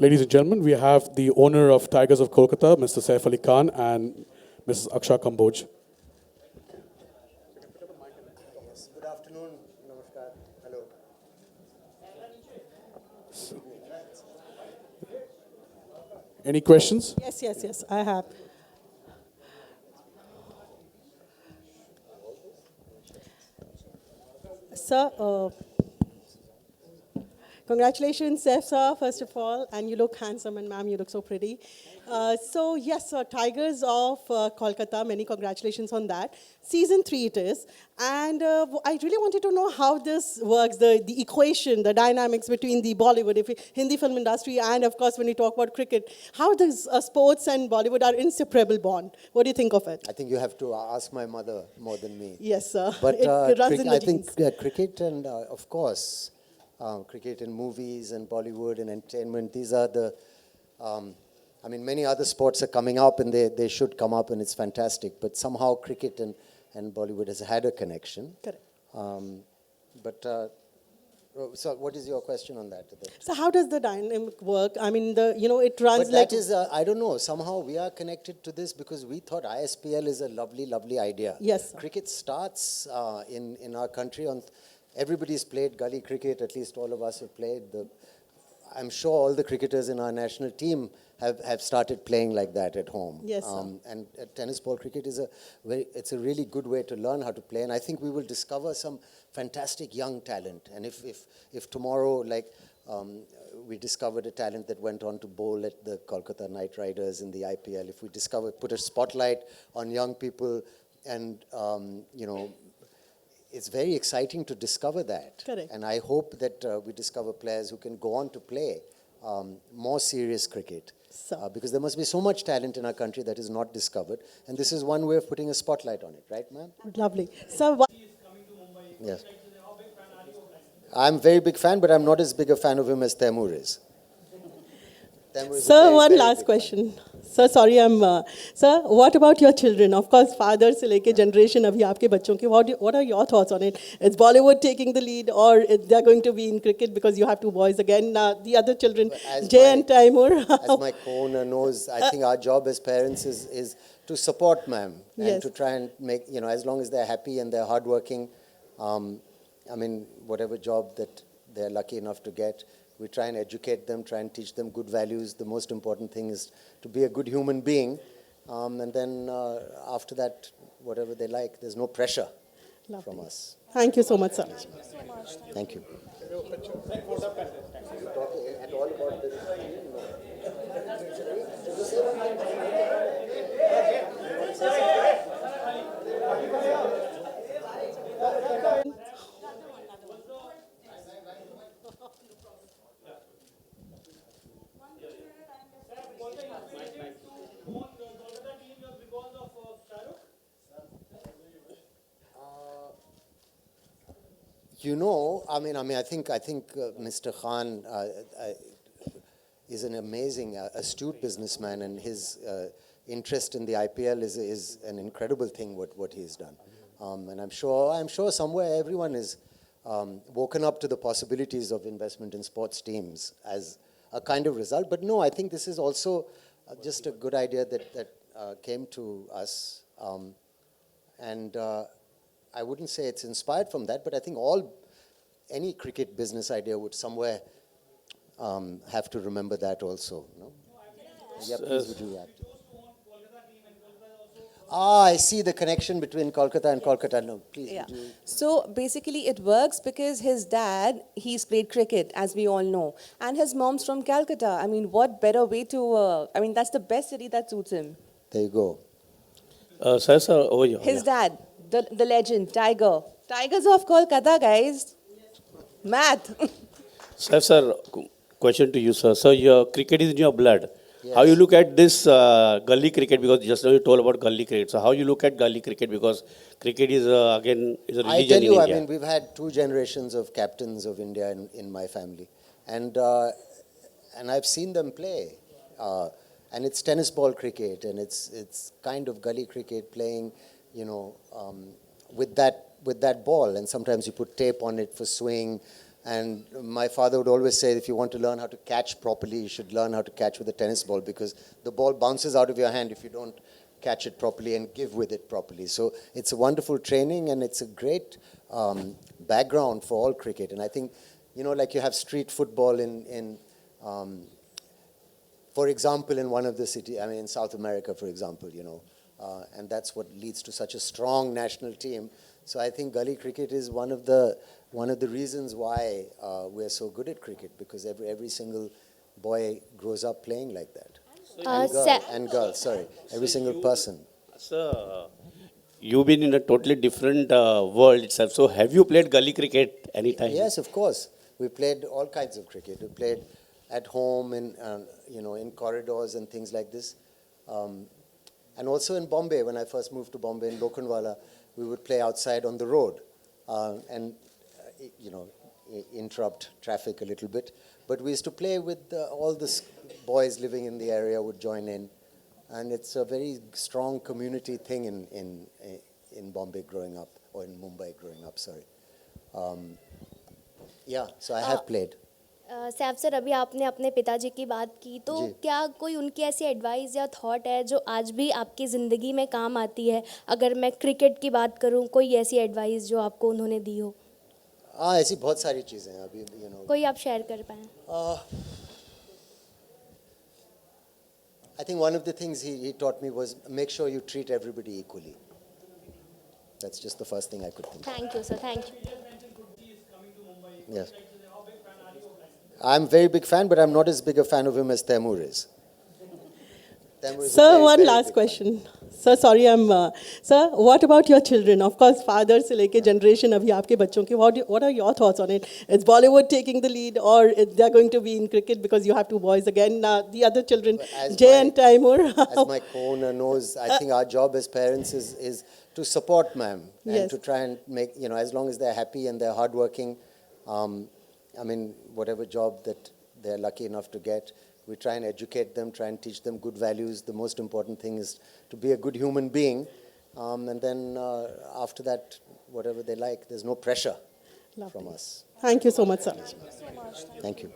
Ladies and gentlemen, we have the owner of Tigers of Kolkata, Mr. Saif Ali Khan, and Mrs. Aksha Kamboj. Yes, good afternoon. Namaskar. Hello. Any questions? Yes, I have. Sir, congratulations, Saif sir, first of all, and you look handsome, and ma'am, you look so pretty. So yes, Tigers of Kolkata, many congratulations on that. Season 3 it is, and I really wanted to know how this works, the equation, the dynamics between the Bollywood, Hindi film industry, and of course when you talk about cricket, how does sports and Bollywood are inseparable bond? What do you think of it? I think you have to ask my mother more than me. Yes, sir. But It runs in the I think genes. cricket and, of course, cricket and movies and Bollywood and entertainment, these are the, I mean, many other sports are coming up and they should come up and it's fantastic. But somehow cricket and Bollywood has had a connection. Correct. But, so what is your question on that? So how does the dynamic work? I mean, it runs But like... that is, I don't know, somehow we are connected to this because we thought ISPL is a lovely, lovely idea. Yes, sir. Cricket starts in our country on, everybody's played gully cricket, at least all of us have played. I'm sure all the cricketers in our national team have started playing like that at home. Yes, sir. And tennis ball cricket is it's a really good way to learn how to play. And I think we will discover some fantastic young talent. And if tomorrow, like, we discovered a talent that went on to bowl at the Kolkata Knight Riders in the IPL, if we put a spotlight on young people and, it's very exciting to discover that. Correct. And I hope that we discover players who can go on to play more serious cricket. So- Because there must be so much talent in our country that is not discovered. And this is one way of putting a spotlight on it, right, ma'am? Lovely. So what... Yes. I'm a very big fan, but I'm not as big a fan of him as Taimur is. Taimur is a Sir, very, one very last big question. Sir, sorry, Sir, what about your children? Of course, father se leke generation abhi aapke bachon ki. What are your thoughts on it? Is Bollywood taking the lead, or they're going to be in cricket because you have two boys again? The other children, As Jay my- and Taimur. As my co-owner knows, I think our job as parents is to support ma'am and Yes. to try and make, as long as they're happy and they're hardworking, I mean, whatever job that they're lucky enough to get, we try and educate them, try and teach them good values. The most important thing is to be a good human being. And then after that, whatever they like, there's no pressure from Lovely. us. Thank you so much, sir. Thank you. I think Mr. Khan is an amazing, astute businessman, and his interest in the IPL is an incredible thing. What he's done, and I'm sure somewhere everyone is woken up to the possibilities of investment in sports teams as a kind of result. But no, I think this is also just a good idea that came to us, and I wouldn't say it's inspired from that, but I think any cricket business idea would somewhere have to remember that also. No? Yeah, please would you react? I see the connection between Kolkata and Kolkata. No, please. Yeah. Would you? So basically, it works because his dad, he's played cricket, as we all know, and his mom's from Calcutta. I mean, what better way to? That's the best city that suits him. There you go. Sir, over here. His dad, the legend, Tigers of Kolkata, guys. Math. Sir, question to you, sir. Sir, your cricket is in your blood. Yes. How you look at this gully cricket? Because just now you told about gully cricket. So how you look at gully cricket? Because cricket is again is a I religion tell you, in I India. mean, we've had 2 generations of captains of India in my family, and I've seen them play, and it's tennis ball cricket, and it's kind of gully cricket playing, with that ball, and sometimes you put tape on it for swing, And my father would always say, if you want to learn how to catch properly, you should learn how to catch with a tennis ball, because the ball bounces out of your hand if you don't catch it properly and give with it properly. So it's a wonderful training, and it's a great background for all cricket. And I think, like you have street football for example, in one of the cities, in South America, for example, and that's what leads to such a strong national team. So I think gully cricket is one of the reasons why we're so good at cricket, because every single boy grows up playing like that. And girl, sorry, every single person. Sir, you've been in a totally different world itself. So have you played gully cricket anytime? Yes, of course. We played all kinds of cricket. We played at home, in corridors and things like this. And also in Bombay, when I first moved to Bombay, in Lokhandwala, we would play outside on the road and interrupt traffic a little bit. But we used to play with all the boys living in the area would join in. And it's a very strong community thing in Bombay growing up, or in Mumbai growing up, sorry. So I have played. Saif sir, अभी आपने अपने पिताजी की बात की, तो जी। क्या कोई उनकी ऐसी एडवाइस या थॉट है जो आज भी आपकी ज़िंदगी में काम आती है? अगर मैं क्रिकेट की बात करूं, कोई ऐसी एडवाइस जो आपको उन्होंने दी हो? ऐसी बहुत सारी चीज़ें हैं अभी, कोई आप शेयर कर पाएँ? I think one of the things he taught me was make sure you treat everybody equally. That's just the first thing I could think of. Thank you sir, thank you. Yes. I'm a very big fan, but I'm not as big a fan of him as Taimur is. Taimur is a Sir, very, one very last big question. Sir, sorry, Sir, what about your children? Of course, father से लेके generation अभी आपके बच्चों के, what are your thoughts on it? Is Bollywood taking the lead, or they're going to be in cricket because you have two boys again? The other children, As Jay my- and Taimur. As my co-owner knows, I think our job as parents is to support ma'am and Yes. to try and make, as long as they're happy and they're hardworking, whatever job that they're lucky enough to get, we try and educate them, try and teach them good values. The most important thing is to be a good human being. And then after that, whatever they like, there's no pressure from us. Thank you so much, sir. Thank you.